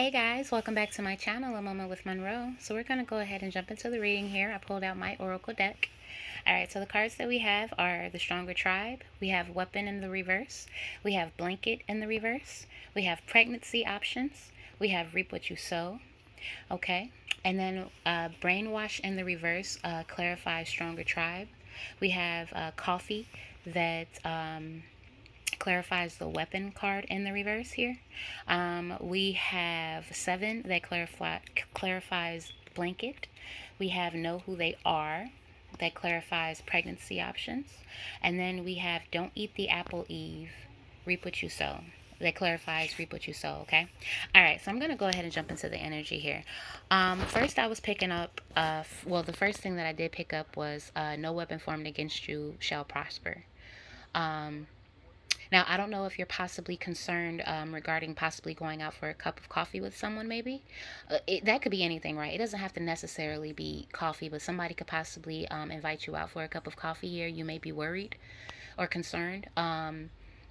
Hey guys, welcome back to my channel, A Moment with Monroe. So we're going to go ahead and jump into the reading here. I pulled out my Oracle deck. Alright, so the cards that we have are the Stronger Tribe. We have Weapon in the reverse. We have Blanket in the reverse. We have Pregnancy options. We have Reap What You Sow. Okay, and then Brainwash in the reverse clarifies Stronger Tribe. We have Coffee that clarifies the weapon card in the reverse here. We have 7 that clarifies blanket. We have know who they are that clarifies pregnancy options. And then we have don't eat the apple Eve, reap what you sow. That clarifies reap what you sow, okay? All right, so I'm going to go ahead and jump into the energy here. First, I was picking up, the first thing that I did pick up was no weapon formed against you shall prosper. Now, I don't know if you're possibly concerned regarding possibly going out for a cup of coffee with someone, maybe. That could be anything, right? It doesn't have to necessarily be coffee, but somebody could possibly invite you out for a cup of coffee here. You may be worried or concerned.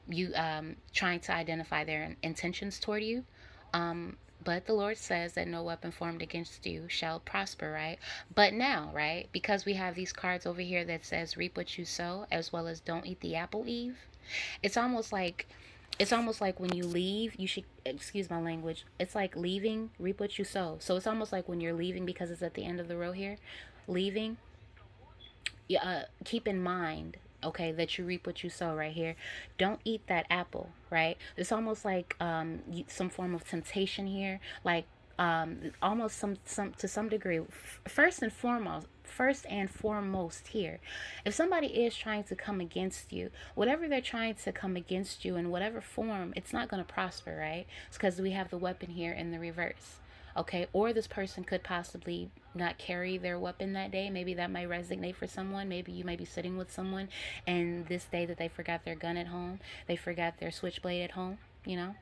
You trying to identify their intentions toward you. But the Lord says that no weapon formed against you shall prosper, right? But now, right, because we have these cards over here that says reap what you sow, as well as don't eat the apple Eve. It's almost like when you leave, you should excuse my language. It's like leaving, reap what you sow. So it's almost like when you're leaving, because it's at the end of the row here, leaving, keep in mind, okay, that you reap what you sow right here. Don't eat that apple, right? It's almost like some form of temptation here, like almost some to some degree. First and foremost here, if somebody is trying to come against you, whatever they're trying to come against you in whatever form, it's not going to prosper, right? It's because we have the weapon here in the reverse. Okay, or this person could possibly not carry their weapon that day. Maybe that might resonate for someone. Maybe you might be sitting with someone and this day that they forgot their gun at home, they forgot their switchblade at home, you know.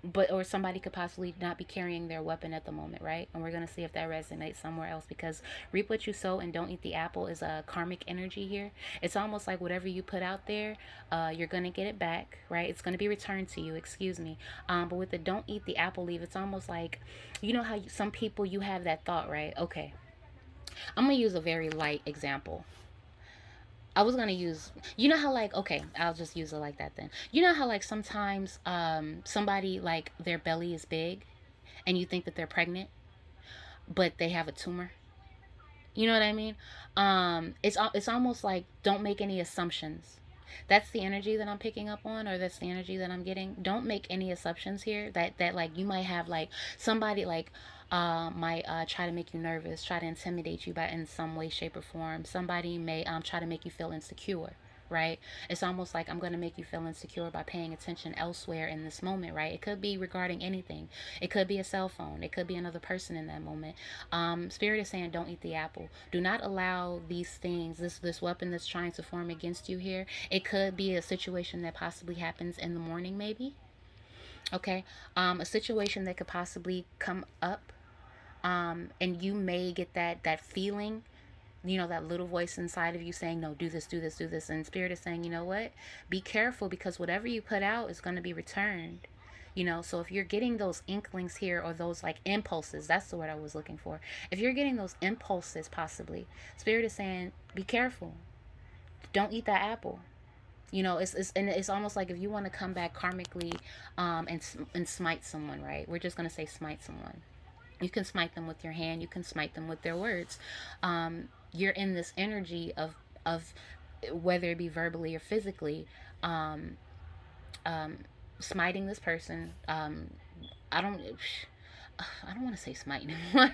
But or somebody could possibly not be carrying their weapon at the moment, right? And we're gonna see if that resonates somewhere else, because reap what you sow and don't eat the apple is a karmic energy here. It's almost like whatever you put out there, you're gonna get it back, right? It's gonna be returned to you, excuse me. But with the don't eat the apple leaf, it's almost like, you know how some people, you have that thought, right? Okay, I'm gonna use a very light example. I was gonna use, you know how, like, okay, I'll just use it like that then. You know how, like, sometimes somebody, like, their belly is big and you think that they're pregnant, but they have a tumor. You know what I mean? It's almost like don't make any assumptions. That's the energy that I'm picking up on, or that's the energy that I'm getting. Don't make any assumptions here. That like you might have, like, somebody like might try to make you nervous, try to intimidate you by in some way, shape, or form. Somebody may try to make you feel insecure, right? It's almost like I'm going to make you feel insecure by paying attention elsewhere in this moment, right? It could be regarding anything. It could be a cell phone. It could be another person in that moment. Spirit is saying don't eat the apple. Do not allow these things, this weapon that's trying to form against you here. It could be a situation that possibly happens in the morning, maybe. Okay. A situation that could possibly come up. And you may get that feeling, you know, that little voice inside of you saying, no, do this, do this, do this. And Spirit is saying, you know what? Be careful, because whatever you put out is going to be returned. You know, so if you're getting those inklings here, or those like impulses, that's the word I was looking for. If you're getting those impulses, possibly, Spirit is saying, be careful. Don't eat that apple. You know, and it's almost like if you want to come back karmically, and smite someone, right? We're just going to say smite someone. You can smite them with your hand. You can smite them with their words. You're in this energy of whether it be verbally or physically, um, um, smiting this person. I don't. I don't want to say smite anymore,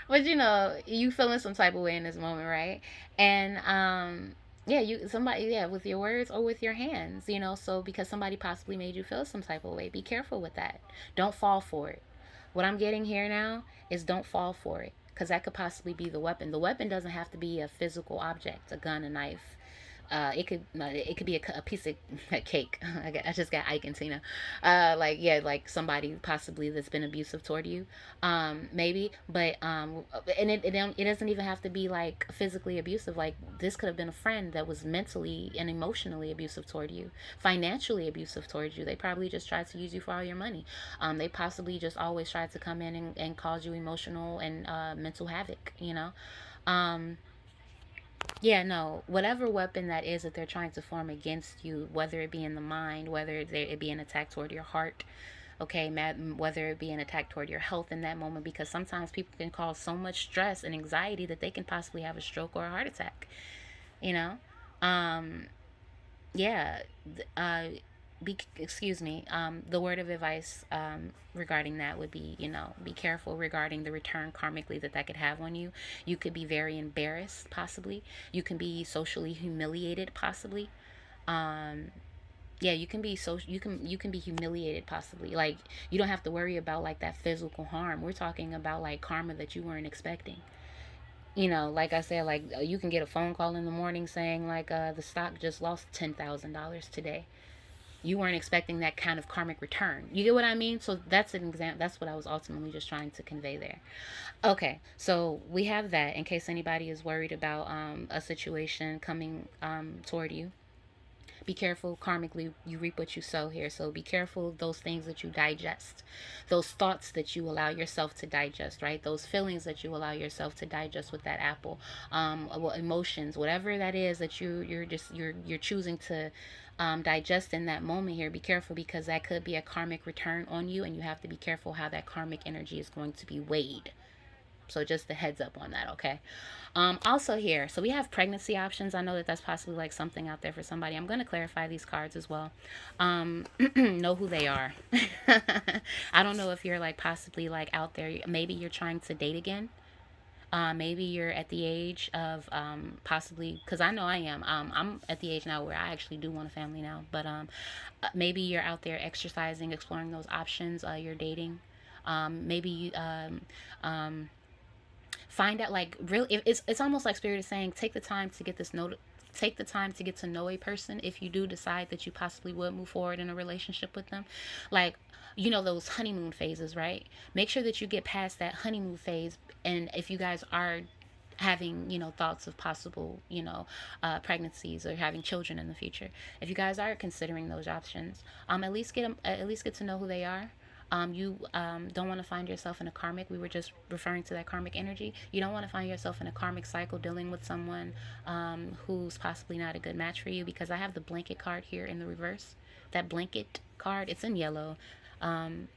but you know, you feeling some type of way in this moment, right? And yeah, you somebody, yeah, with your words or with your hands, you know. So because somebody possibly made you feel some type of way, be careful with that. Don't fall for it. What I'm getting here now is don't fall for it, because that could possibly be the weapon. The weapon doesn't have to be a physical object, a gun, a knife, it could be a piece of cake. I just got Ike and Tina. Like, yeah, like somebody possibly that's been abusive toward you, maybe. But and it doesn't even have to be like physically abusive. Like, this could have been a friend that was mentally and emotionally abusive toward you, financially abusive toward you. They probably just tried to use you for all your money. They possibly just always tried to come in and cause you emotional and mental havoc. Yeah, no, whatever weapon that is that they're trying to form against you, whether it be in the mind, whether it be an attack toward your heart, okay, whether it be an attack toward your health in that moment, because sometimes people can cause so much stress and anxiety that they can possibly have a stroke or a heart attack, you know? Um, yeah, excuse me, the word of advice regarding that would be, be careful regarding the return karmically that could have on you. You could be very embarrassed, possibly. You can be socially humiliated, possibly. um yeah, you can be you can be humiliated, possibly. Like, you don't have to worry about like that physical harm. We're talking about like karma that you weren't expecting. Like I said, like, you can get a phone call in the morning saying like, the stock just lost $10,000 today. You weren't expecting that kind of karmic return. You get what I mean? So that's an example. That's what I was ultimately just trying to convey there. Okay, so we have that in case anybody is worried about a situation coming toward you. Be careful. Karmically, you reap what you sow here. So be careful of those things that you digest, those thoughts that you allow yourself to digest, right? Those feelings that you allow yourself to digest with that apple. Well, emotions, whatever that is that you're choosing to digest in that moment here. Be careful, because that could be a karmic return on you, and you have to be careful how that karmic energy is going to be weighed. So just a heads up on that, okay? Also here, so we have pregnancy options. I know that that's possibly like something out there for somebody. I'm going to clarify these cards as well. Know who they are. I don't know if you're like possibly like out there. Maybe you're trying to date again. Maybe you're at the age of possibly, because I know I am. I'm at the age now where I actually do want a family now. But maybe you're out there exercising, exploring those options. You're dating. Maybe you find out, like, really, it's almost like spirit is saying, take the time to get this note, take the time to get to know a person if you do decide that you possibly would move forward in a relationship with them. Like, those honeymoon phases, right? Make sure that you get past that honeymoon phase. And if you guys are having thoughts of possible pregnancies or having children in the future, if you guys are considering those options, at least get to know who they are. You don't want to find yourself in a karmic. We were just referring to that karmic energy. You don't want to find yourself in a karmic cycle dealing with someone who's possibly not a good match for you. Because I have the blanket card here in the reverse. That blanket card, it's in yellow. Um,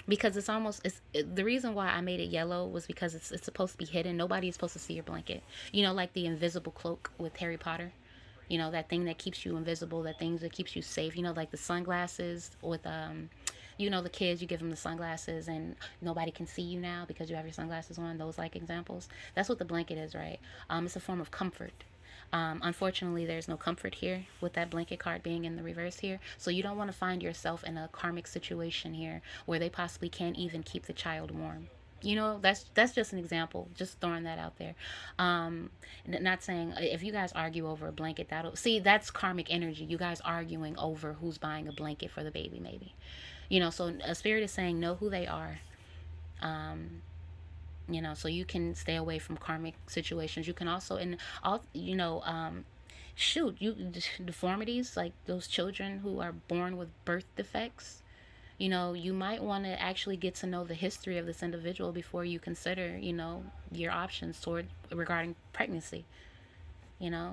because the reason why I made it yellow was because it's supposed to be hidden. Nobody is supposed to see your blanket. Like the invisible cloak with Harry Potter. That thing that keeps you invisible, that thing that keeps you safe. Like the sunglasses with the kids, you give them the sunglasses and nobody can see you now because you have your sunglasses on. Those like examples. That's what the blanket is, right? It's a form of comfort. Unfortunately, there's no comfort here with that blanket card being in the reverse here. So you don't want to find yourself in a karmic situation here where they possibly can't even keep the child warm. That's just an example. Just throwing that out there. Not saying if you guys argue over a blanket, that's karmic energy. You guys arguing over who's buying a blanket for the baby, maybe. So a spirit is saying know who they are. Um, so you can stay away from karmic situations. You can also, and all, shoot, deformities, like those children who are born with birth defects. You might want to actually get to know the history of this individual before you consider, your options toward regarding pregnancy.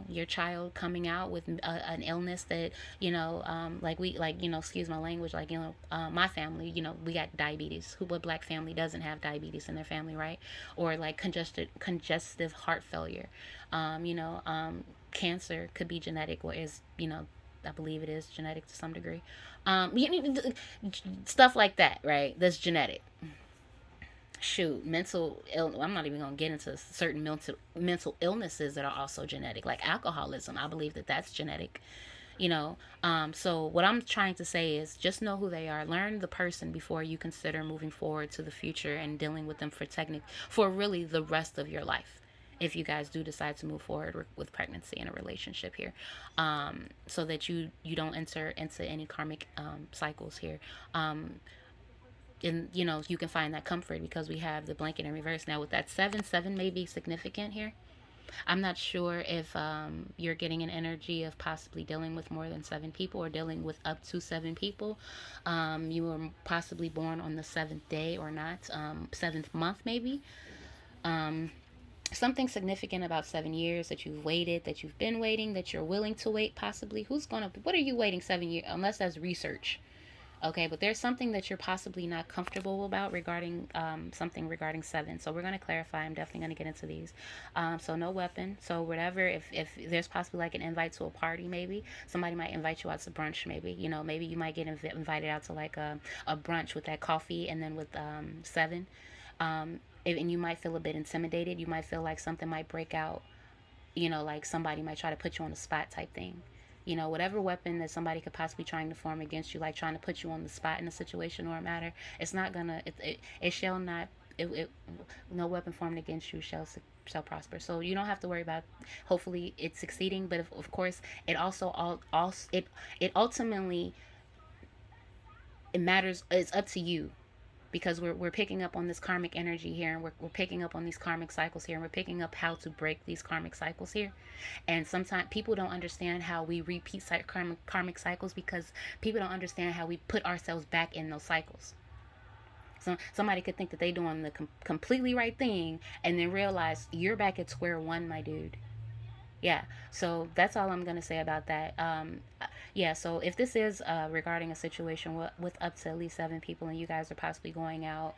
Your child coming out with an illness that, excuse my language, like, my family, we got diabetes. What black family doesn't have diabetes in their family, right? Or like congestive heart failure. Cancer could be genetic, or is, I believe it is genetic to some degree. Stuff like that, right? That's genetic. Shoot, I'm not even going to get into certain mental illnesses that are also genetic, like alcoholism. I believe that that's genetic. So what I'm trying to say is just know who they are. Learn the person before you consider moving forward to the future and dealing with them for really the rest of your life. if you guys do decide to move forward with pregnancy in a relationship here, so that you don't enter into any karmic cycles here. um, and you can find that comfort because we have the blanket in reverse. Now with that seven may be significant here. I'm not sure if you're getting an energy of possibly dealing with more than 7 people or dealing with up to 7 people. You were possibly born on the seventh day or not, seventh month maybe. Um, Something significant about 7 years that you've waited, that you've been waiting, that you're willing to wait possibly. What are you waiting 7 years? Unless that's research. Okay, but there's something that you're possibly not comfortable about regarding something regarding seven. So we're going to clarify. I'm definitely going to get into these. So no weapon. So whatever, if there's possibly like an invite to a party, maybe somebody might invite you out to brunch. Maybe maybe you might get invited out to like a brunch with that coffee and then with seven. And you might feel a bit intimidated. You might feel like something might break out. Like somebody might try to put you on the spot type thing. Whatever weapon that somebody could possibly trying to form against you, like trying to put you on the spot in a situation or a matter, it's not gonna, it shall not, no weapon formed against you shall prosper. So you don't have to worry about, hopefully it's succeeding, but of course it it ultimately, it matters, it's up to you, because we're picking up on this karmic energy here, and we're picking up on these karmic cycles here, and we're picking up how to break these karmic cycles here. And sometimes people don't understand how we repeat karmic cycles, because people don't understand how we put ourselves back in those cycles. So somebody could think that they're doing the completely right thing and then realize you're back at square one, my dude. Yeah, so that's all I'm gonna say about that. Yeah, so if this is regarding a situation with up to at least 7 people, and you guys are possibly going out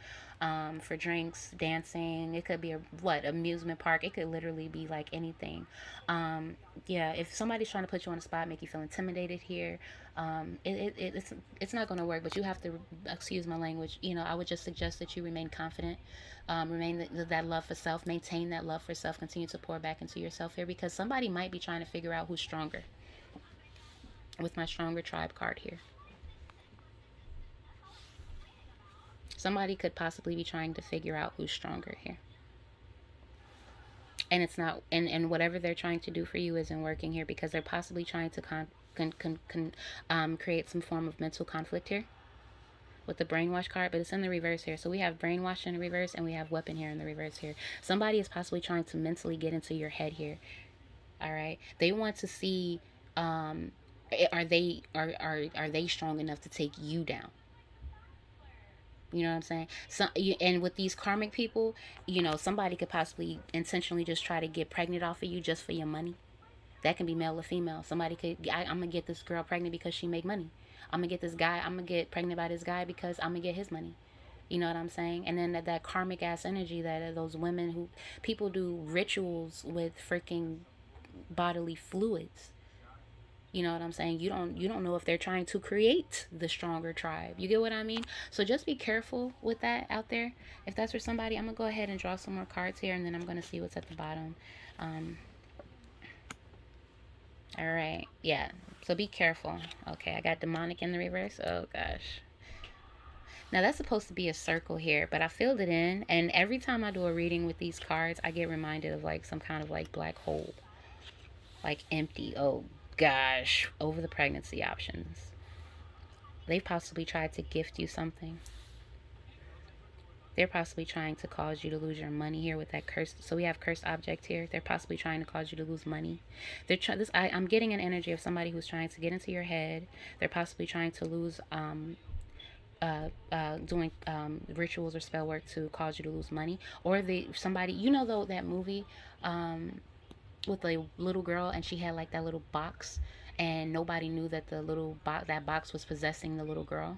for drinks, dancing, it could be amusement park. It could literally be like anything. Yeah, if somebody's trying to put you on the spot, make you feel intimidated here, it's not gonna work. But you have to, excuse my language. I would just suggest that you remain confident, remain that love for self, maintain that love for self, continue to pour back into yourself here, because somebody might be trying to figure out who's stronger with my stronger tribe card here. Somebody could possibly be trying to figure out who's stronger here. And it's not, and whatever they're trying to do for you isn't working here, because they're possibly trying to create some form of mental conflict here with the brainwash card, but it's in the reverse here. So we have brainwash in the reverse, and we have weapon here in the reverse here. Somebody is possibly trying to mentally get into your head here. All right, they want to see, are they strong enough to take you down? You know what I'm saying? And with these karmic people, somebody could possibly intentionally just try to get pregnant off of you just for your money. That can be male or female. Somebody I'm gonna get this girl pregnant because she make money. I'm gonna get this guy. I'm gonna get pregnant by this guy because I'm gonna get his money. You know what I'm saying? And then that karmic ass energy, that those women who people do rituals with freaking bodily fluids. You know what I'm saying? You don't know if they're trying to create the stronger tribe. You get what I mean? So just be careful with that out there. If that's for somebody, I'm gonna go ahead and draw some more cards here, and then I'm gonna see what's at the bottom. All right, yeah. So be careful. Okay, I got demonic in the reverse. Oh gosh. Now that's supposed to be a circle here, but I filled it in, and every time I do a reading with these cards, I get reminded of like some kind of like black hole, like empty. Oh gosh, over the pregnancy options. They've possibly tried to gift you something. They're possibly trying to cause you to lose your money here with that cursed. So we have cursed object here. They're possibly trying to cause you to lose money. I'm getting an energy of somebody who's trying to get into your head. They're possibly trying to lose doing rituals or spell work to cause you to lose money, or somebody, though, that movie with a little girl, and she had like that little box, and nobody knew that that box was possessing the little girl.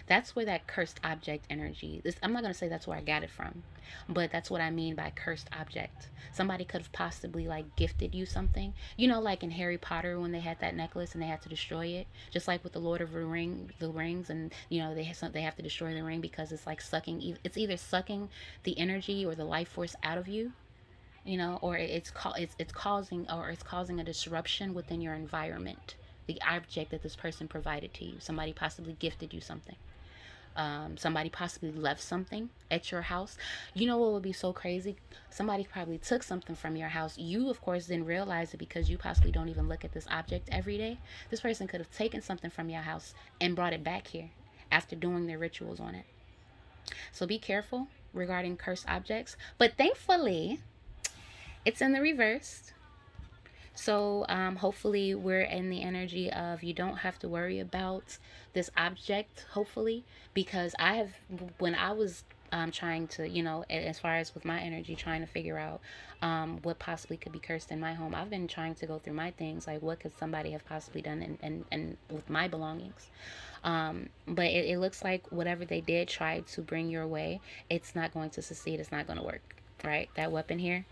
That's where that cursed object energy is. I'm not going to say that's where I got it from, but that's what I mean by cursed object. Somebody could have possibly like gifted you something, like in Harry Potter when they had that necklace and they had to destroy it, just like with the Lord of the Rings, and they have to destroy the ring because it's like sucking, it's either sucking the energy or the life force out of you, or it's causing a disruption within your environment, the object that this person provided to you. Somebody possibly gifted you something. Somebody possibly left something at your house. You know what would be so crazy? Somebody probably took something from your house. You, of course, didn't realize it because you possibly don't even look at this object every day. This person could have taken something from your house and brought it back here after doing their rituals on it. So be careful regarding cursed objects. But thankfully, it's in the reverse. So hopefully we're in the energy of you don't have to worry about this object, hopefully, because I have, when I was trying to, as far as with my energy, trying to figure out what possibly could be cursed in my home, I've been trying to go through my things, like what could somebody have possibly done and with my belongings. But it looks like whatever they did try to bring your way, it's not going to succeed. It's not going to work, right? That weapon here,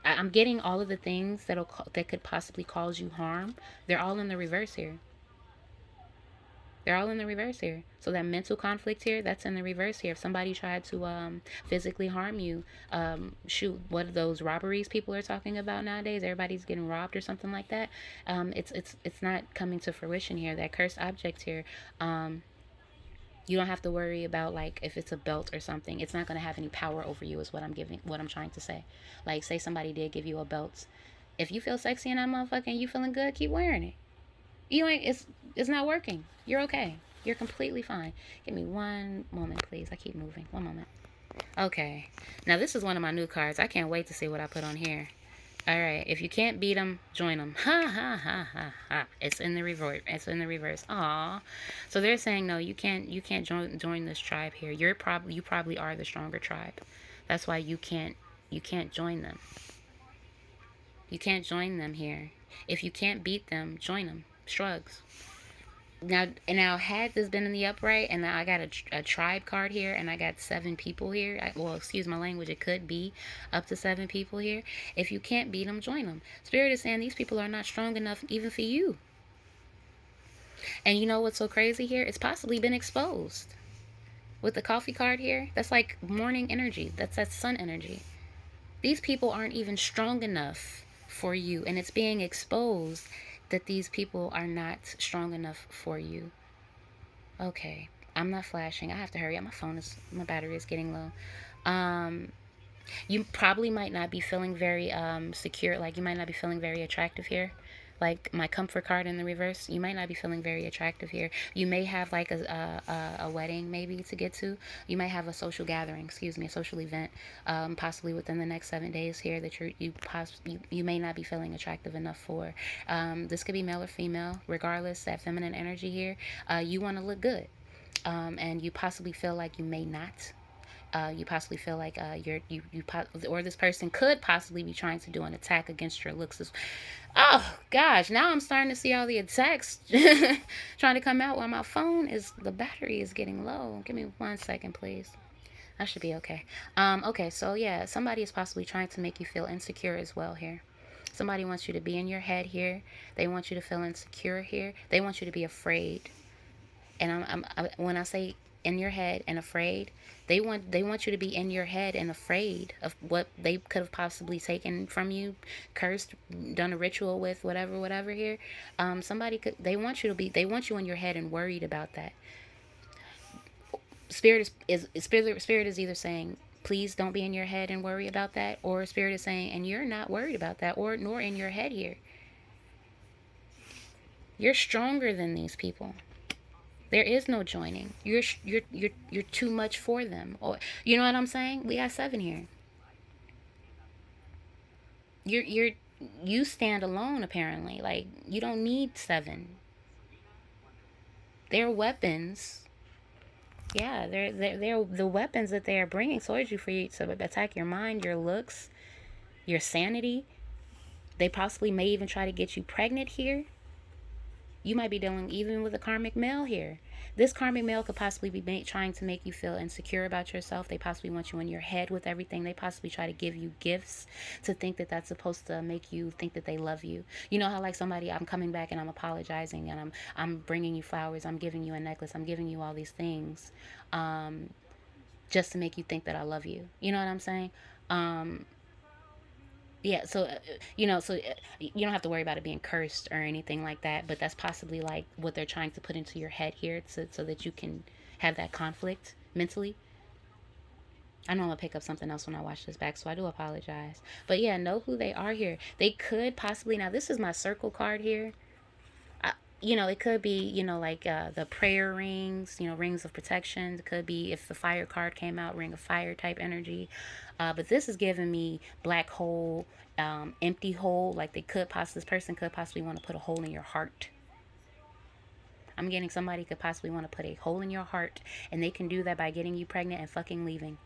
I'm getting all of the things that could possibly cause you harm. They're all in the reverse here. They're all in the reverse here. So that mental conflict here, that's in the reverse here. If somebody tried to physically harm you, shoot, what are those robberies people are talking about nowadays? Everybody's getting robbed or something like that. It's not coming to fruition here. That cursed object here, you don't have to worry about like if it's a belt or something. It's not going to have any power over you is what I'm trying to say. Like say somebody did give you a belt. If you feel sexy in that motherfucker and you feeling good, keep wearing it. You ain't it's not working. You're okay. You're completely fine. Give me one moment, please. I keep moving. One moment. Okay. Now this is one of my new cards. I can't wait to see what I put on here. All right. If you can't beat them, join them. Ha ha ha ha ha. It's in the reverse. It's in the reverse. Aw. So they're saying no. You can't join this tribe here. You probably are the stronger tribe. That's why you can't join them. You can't join them here. If you can't beat them, join them. Shrugs. Now, had this been in the upright, and now I got a tribe card here, and I got 7 people here. Well, excuse my language. It could be up to 7 people here. If you can't beat them, join them. Spirit is saying these people are not strong enough even for you. And you know what's so crazy here? It's possibly been exposed. With the coffee card here, that's like morning energy. That's that sun energy. These people aren't even strong enough for you, and it's being exposed that these people are not strong enough for you. Okay, I'm not flashing. I have to hurry up. My battery is getting low. You probably might not be feeling very secure. Like you might not be feeling very attractive here. Like my comfort card in the reverse, you might not be feeling very attractive here. You may have like a wedding maybe to get to. You might have a social gathering, excuse me, a social event, possibly within the next 7 days here that you may not be feeling attractive enough for. This could be male or female, regardless. That feminine energy here, you want to look good, and you possibly feel like you may not. You possibly feel like or this person could possibly be trying to do an attack against your looks. Oh gosh, now I'm starting to see all the attacks trying to come out while my phone is the battery is getting low. Give me 1 second, please. I should be okay. Okay, so yeah, somebody is possibly trying to make you feel insecure as well here. Somebody wants you to be in your head here. They want you to feel insecure here. They want you to be afraid. And when I say in your head and afraid, they want you to be in your head and afraid of what they could have possibly taken from you, cursed, done a ritual with, whatever here. They want you in your head and worried about that. Spirit is either saying, please don't be in your head and worry about that, or Spirit is saying, and you're not worried about that, or nor in your head here. You're stronger than these people. There is no joining. You're too much for them. Or you know what I'm saying? We got 7 here. You stand alone apparently. Like you don't need 7. They're weapons. Yeah, they're the weapons that they are bringing towards you for you to attack your mind, your looks, your sanity. They possibly may even try to get you pregnant here. You might be dealing even with a karmic male here. This karmic male could possibly be trying to make you feel insecure about yourself. They possibly want you in your head with everything. They possibly try to give you gifts to think that that's supposed to make you think that they love you. You know how like somebody, I'm coming back and I'm apologizing and I'm bringing you flowers. I'm giving you a necklace. I'm giving you all these things just to make you think that I love you. You know what I'm saying? Yeah, so you don't have to worry about it being cursed or anything like that, but that's possibly like what they're trying to put into your head here so that you can have that conflict mentally. I know I'm gonna pick up something else when I watch this back, so I do apologize. But yeah, know who they are here. They could possibly, now this is my circle card here. It could be, like the prayer rings, rings of protection. It could be, if the fire card came out, ring of fire type energy. But this is giving me black hole, empty hole. Like this person could possibly want to put a hole in your heart. I'm getting somebody could possibly want to put a hole in your heart, and they can do that by getting you pregnant and fucking leaving.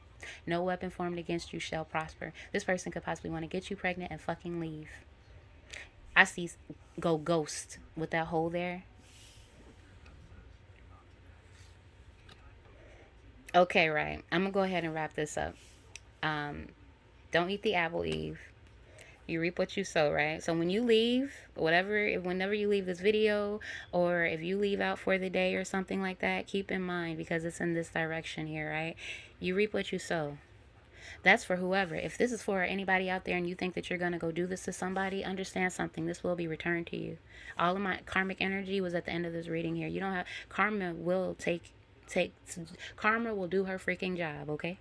No weapon formed against you shall prosper. This person could possibly want to get you pregnant and fucking leave. I see go ghost with that hole there. Okay, right. I'm gonna go ahead and wrap this up. Um, don't eat the apple, Eve. You reap what you sow, right? So when you leave, whenever you leave this video, or if you leave out for the day or something like that, keep in mind, because it's in this direction here, right? You reap what you sow. That's for whoever. If this is for anybody out there and you think that you're going to go do this to somebody, understand something. This will be returned to you. All of my karmic energy was at the end of this reading here. You don't have karma will karma will do her freaking job, okay?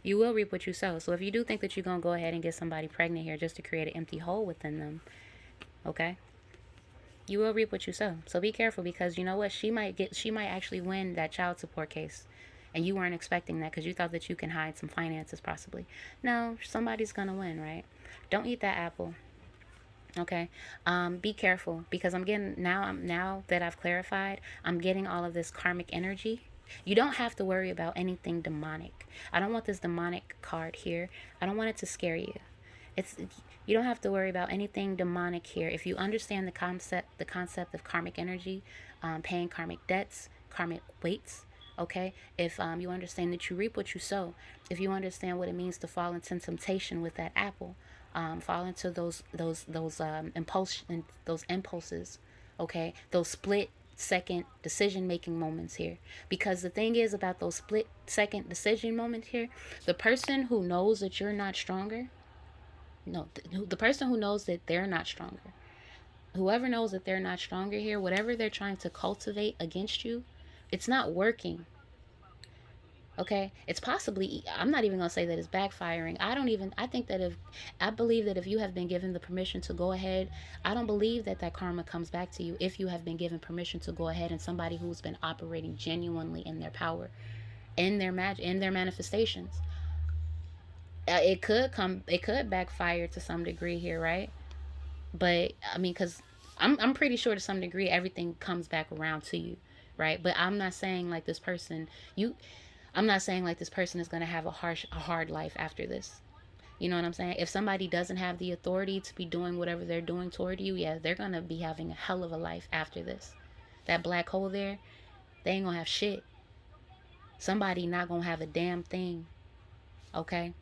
You will reap what you sow. So if you do think that you're going to go ahead and get somebody pregnant here just to create an empty hole within them, okay? You will reap what you sow. So be careful, because you know what? She might actually win that child support case. And you weren't expecting that because you thought that you can hide some finances possibly. No, somebody's going to win, right? Don't eat that apple. Okay. Be careful, because I'm getting now that I've clarified, I'm getting all of this karmic energy. You don't have to worry about anything demonic. I don't want this demonic card here. I don't want it to scare you. You don't have to worry about anything demonic here. If you understand the concept of karmic energy, paying karmic debts, karmic weights, okay? If you understand that you reap what you sow, if you understand what it means to fall into temptation with that apple, fall into those impulses, okay? Those split second decision making moments here. Because the thing is about those split second decision moments here, the person who knows that you're not stronger, no, the person who knows that they're not stronger, whoever knows that they're not stronger here, whatever they're trying to cultivate against you, it's not working. Okay, it's possibly, I'm not even gonna say that it's backfiring. I believe that if you have been given the permission to go ahead, I don't believe that karma comes back to you if you have been given permission to go ahead, and somebody who's been operating genuinely in their power, in their magic, in their manifestations. It could backfire to some degree here, right? But I mean, because I'm pretty sure to some degree everything comes back around to you, right? But I'm not saying like this person, I'm not saying like this person is going to have a hard life after this. You know what I'm saying? If somebody doesn't have the authority to be doing whatever they're doing toward you, yeah, they're going to be having a hell of a life after this. That black hole there, they ain't going to have shit. Somebody not going to have a damn thing. Okay?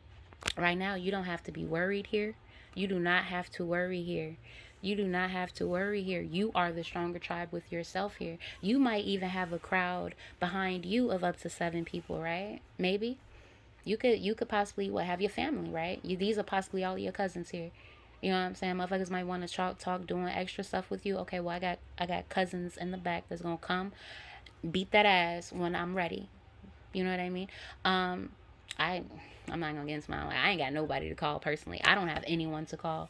Right now, you don't have to be worried here. You do not have to worry here. You do not have to worry here. You are the stronger tribe with yourself here. You might even have a crowd behind you of up to 7 people, right? Maybe. You could possibly have your family, right? These are possibly all of your cousins here. You know what I'm saying? Motherfuckers might want to talk, doing extra stuff with you. Okay, well I got cousins in the back that's gonna come beat that ass when I'm ready. You know what I mean? I I'm not gonna get into my, I ain't got nobody to call personally. I don't have anyone to call.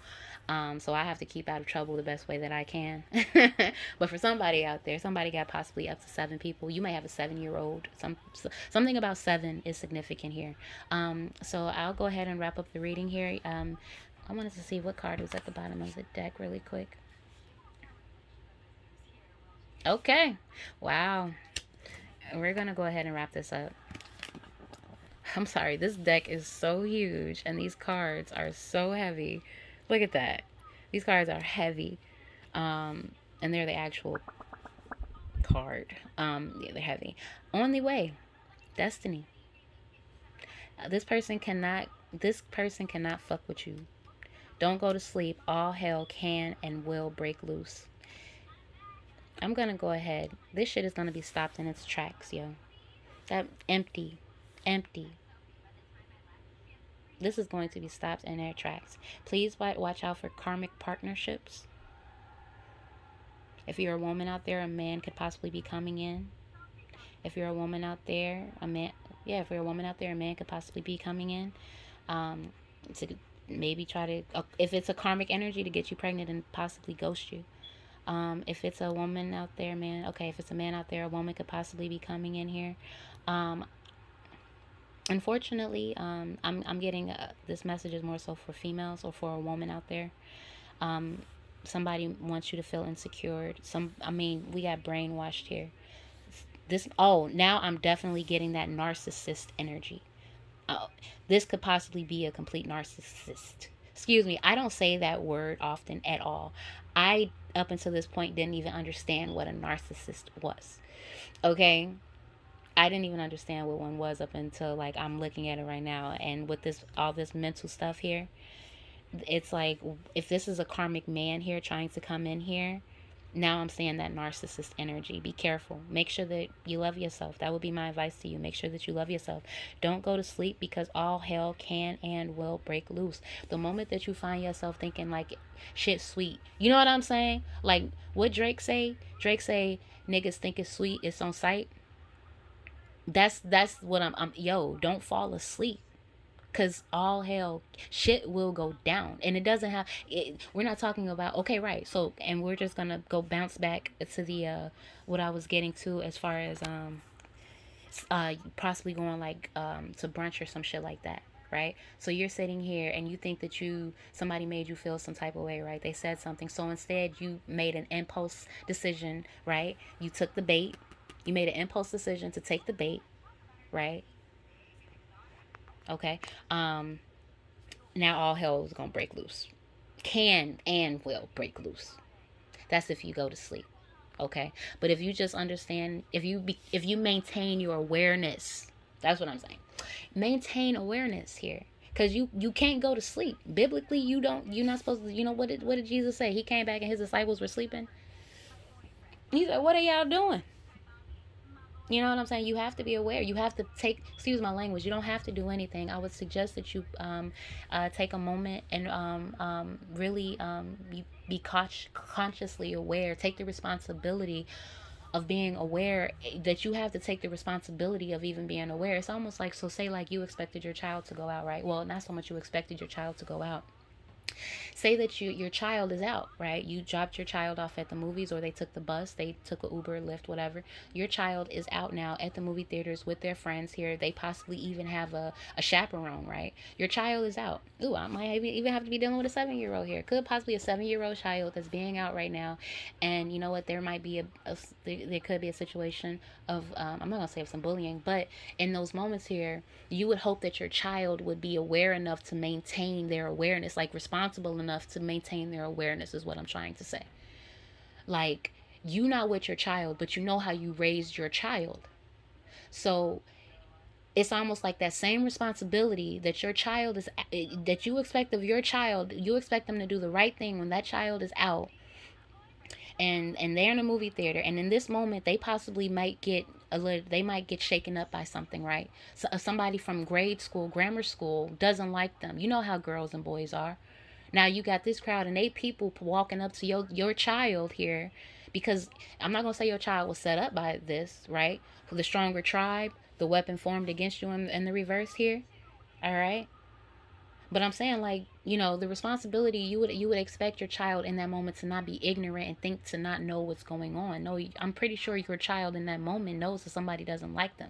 So I have to keep out of trouble the best way that I can. But for somebody out there, somebody got possibly up to 7 people. You may have a 7-year-old. Something about 7 is significant here. So I'll go ahead and wrap up the reading here. I wanted to see what card was at the bottom of the deck really quick. Okay. Wow. We're gonna go ahead and wrap this up. I'm sorry, this deck is so huge and these cards are so heavy. Look at that. These cards are heavy. And they're the actual card. Yeah, they're heavy. On the way. Destiny. This person cannot fuck with you. Don't go to sleep. All hell can and will break loose. I'm gonna go ahead. This shit is gonna be stopped in its tracks, yo. That empty. This is going to be stopped in their tracks. Please watch out for karmic partnerships. If you're a woman out there, a man could possibly be coming in. If you're a woman out there, a man, yeah, if you're a woman out there, a man could possibly be coming in, um, to maybe try to, if it's a karmic energy, to get you pregnant and possibly ghost you. If it's a woman out there, man, okay, if it's a man out there, a woman could possibly be coming in here. Um, Unfortunately, I'm getting this message is more so for females or for a woman out there. Um, Somebody wants you to feel insecure. I mean, we got brainwashed here. Now I'm definitely getting that narcissist energy. Oh, this could possibly be a complete narcissist. Excuse me, I don't say that word often at all. I, up until this point, didn't even understand what a narcissist was. Okay? I didn't even understand what one was up until like I'm looking at it right now. And with this, all this mental stuff here, it's like if this is a karmic man here trying to come in here, now I'm saying that narcissist energy. Be careful. Make sure that you love yourself. That would be my advice to you. Make sure that you love yourself. Don't go to sleep because all hell can and will break loose. The moment that you find yourself thinking like shit sweet, you know what I'm saying? Like what Drake say? Drake say niggas think it's sweet. It's on sight. That's what I'm yo, don't fall asleep. Cause all hell shit will go down, and it doesn't have it, we're not talking about okay, right? So, and we're just gonna go bounce back to the what I was getting to as far as possibly going like to brunch or some shit like that, right? So you're sitting here and you think that somebody made you feel some type of way, right? They said something, so instead you made an impulse decision, right? You took the bait. You made an impulse decision to take the bait, right? Okay. Now all hell is gonna break loose. Can and will break loose. That's if you go to sleep. Okay. But if you just understand, if you maintain your awareness, that's what I'm saying. Maintain awareness here. Because you can't go to sleep. Biblically, you're not supposed to, what did Jesus say? He came back and his disciples were sleeping. He said, what are y'all doing? You know what I'm saying? You have to be aware. You have to excuse my language, you don't have to do anything. I would suggest that you take a moment and really be consciously aware. Take the responsibility of being aware, that you have to take the responsibility of even being aware. It's almost like, so say like you expected your child to go out, right? Well, not so much you expected your child to go out. Say that your child is out, right? You dropped your child off at the movies, or they took the bus, they took a Uber, Lyft, whatever. Your child is out now at the movie theaters with their friends here. They possibly even have a chaperone, right? Your child is out. Ooh, I might even have to be dealing with a 7-year-old here. Could possibly a 7-year-old child that's being out right now. And you know what? There might be there could be a situation of, I'm not going to say of some bullying, but in those moments here, you would hope that your child would be aware enough to maintain their awareness, like responsible enough to maintain their awareness, is what I'm trying to say. Like, you not with your child, but you know how you raised your child. So it's almost like that same responsibility that that you expect of your child. You expect them to do the right thing when that child is out, and they're in a movie theater, and in this moment they possibly might get they might get shaken up by something, right? So somebody from grade school, grammar school, doesn't like them. You know how girls and boys are. Now you got this crowd and 8 people walking up to your child here, because I'm not gonna say your child was set up by this, right? For the stronger tribe, the weapon formed against you in the reverse here. All right. But I'm saying, like, the responsibility, you would expect your child in that moment to not be ignorant and think to not know what's going on. No, I'm pretty sure your child in that moment knows that somebody doesn't like them.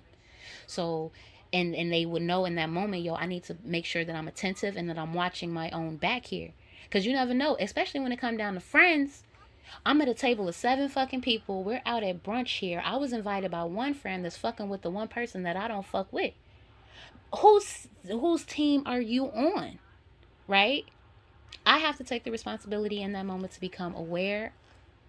So, and they would know in that moment, yo, I need to make sure that I'm attentive and that I'm watching my own back here. Because you never know, especially when it comes down to friends. I'm at a table of 7 fucking people. We're out at brunch here. I was invited by one friend that's fucking with the one person that I don't fuck with. Whose team are you on? Right? I have to take the responsibility in that moment to become aware,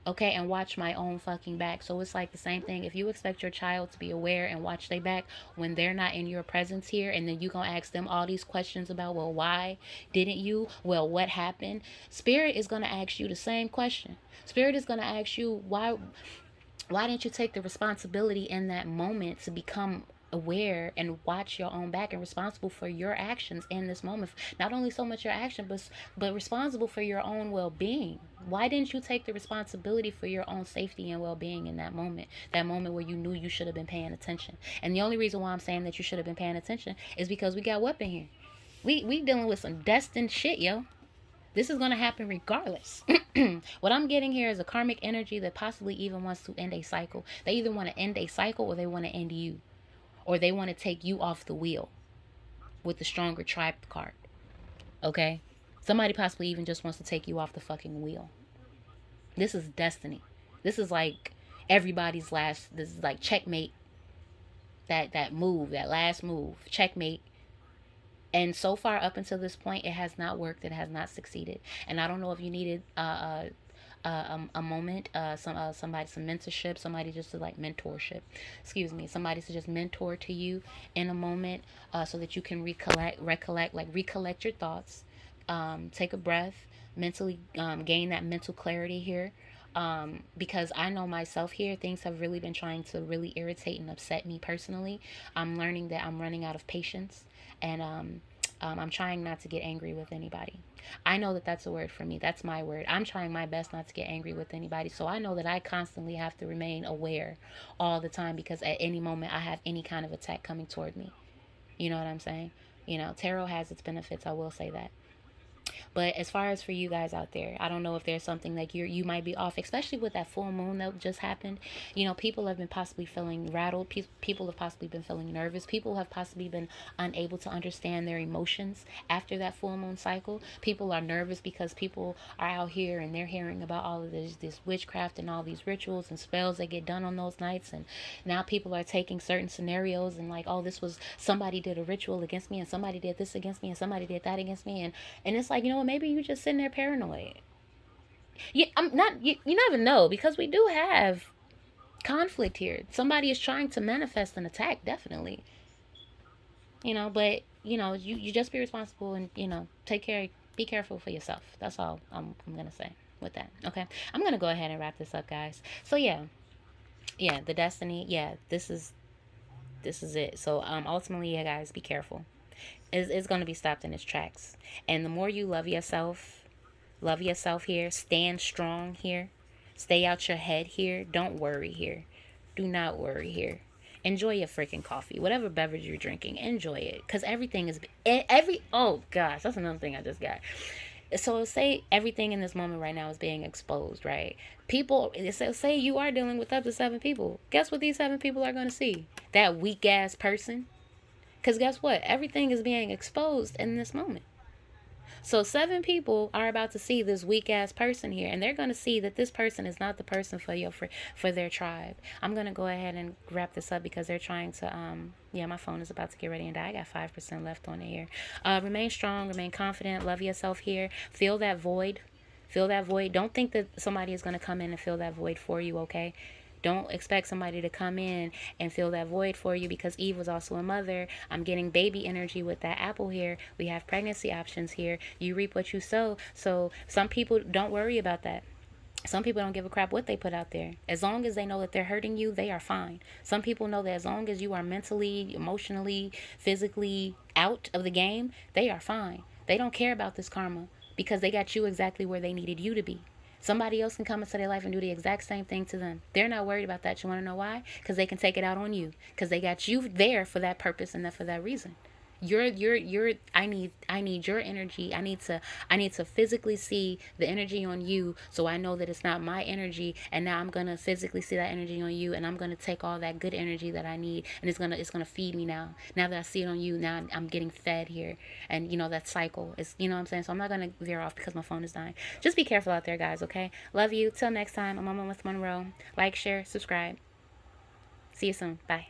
okay, and watch my own fucking back. So it's like the same thing. If you expect your child to be aware and watch their back when they're not in your presence here, and then you gonna ask them all these questions about, well, why didn't you? Well, what happened? Spirit is gonna ask you the same question. Spirit is gonna ask you, why didn't you take the responsibility in that moment to become aware and watch your own back and responsible for your actions in this moment. Not only so much your action, but responsible for your own well-being. Why didn't you take the responsibility for your own safety and well-being in that moment? That moment where you knew you should have been paying attention. And the only reason why I'm saying that you should have been paying attention is because we got weapon here. We dealing with some destined shit, yo. This is going to happen regardless. What I'm getting here is a karmic energy that possibly even wants to end a cycle. They either want to end a cycle or they want to end you. Or they want to take you off the wheel with the stronger tribe card. Okay? Somebody possibly even just wants to take you off the fucking wheel. This is destiny. This is like everybody's last. This is like checkmate. That move, that last move. Checkmate. And so far up until this point, it has not worked. It has not succeeded. And I don't know if you needed a moment, somebody, some mentorship, somebody just to like mentorship, excuse me, somebody to just mentor to you in a moment, so that you can recollect your thoughts, take a breath, mentally gain that mental clarity here. Because I know myself here, things have really been trying to really irritate and upset me personally. I'm learning that I'm running out of patience, and I'm trying not to get angry with anybody. I know that that's a word for me. That's my word. I'm trying my best not to get angry with anybody. So I know that I constantly have to remain aware all the time, because at any moment I have any kind of attack coming toward me. You know what I'm saying? You know, tarot has its benefits. I will say that. But as far as for you guys out there, I don't know if there's something like you might be off, especially with that full moon that just happened. You know, people have been possibly feeling rattled. People have possibly been feeling nervous. People have possibly been unable to understand their emotions after that full moon cycle. People are nervous because people are out here and they're hearing about all of this witchcraft and all these rituals and spells that get done on those nights. And now people are taking certain scenarios and like, oh, this was somebody did a ritual against me, and somebody did this against me, and somebody did that against me, and it's like, you know what, maybe you just sitting there paranoid. I'm not. You never know, because we do have conflict here. Somebody is trying to manifest an attack, definitely. You know, but you just be responsible and take care. Be careful for yourself. That's all I'm gonna say with that. Okay, I'm gonna go ahead and wrap this up, guys. So yeah, the destiny. Yeah, this is it. So ultimately, yeah, guys, be careful. It's gonna be stopped in its tracks. And the more you love yourself here, stand strong here, stay out your head here, don't worry here, do not worry here. Enjoy your freaking coffee, whatever beverage you're drinking, enjoy it, because everything is oh gosh, that's another thing I just got. So say everything in this moment right now is being exposed, right? People, say you are dealing with up to 7 people. Guess what these 7 people are going to see? That weak ass person. Because guess what? Everything is being exposed in this moment. So 7 people are about to see this weak ass person here, and they're going to see that this person is not the person for their tribe. I'm going to go ahead and wrap this up because they're trying to yeah, my phone is about to get ready and die. I got 5% left on it here. Remain strong, remain confident, love yourself here. Feel that void. Feel that void. Don't think that somebody is going to come in and fill that void for you, okay? Don't expect somebody to come in and fill that void for you, because Eve was also a mother. I'm getting baby energy with that apple here. We have pregnancy options here. You reap what you sow. So some people don't worry about that. Some people don't give a crap what they put out there. As long as they know that they're hurting you, they are fine. Some people know that as long as you are mentally, emotionally, physically out of the game, they are fine. They don't care about this karma because they got you exactly where they needed you to be. Somebody else can come into their life and do the exact same thing to them. They're not worried about that. You want to know why? Because they can take it out on you. Because they got you there for that purpose and that for that reason. I need your energy. I need to physically see the energy on you, so I know that it's not my energy, and now I'm gonna physically see that energy on you, and I'm gonna take all that good energy that I need, and it's gonna feed me now. Now that I see it on you, now I'm getting fed here, and that cycle is, what I'm saying. So I'm not gonna veer off because my phone is dying. Just be careful out there, guys. Okay, love you. Till next time. I'm Mama with Monroe. Like, share, subscribe. See you soon. Bye.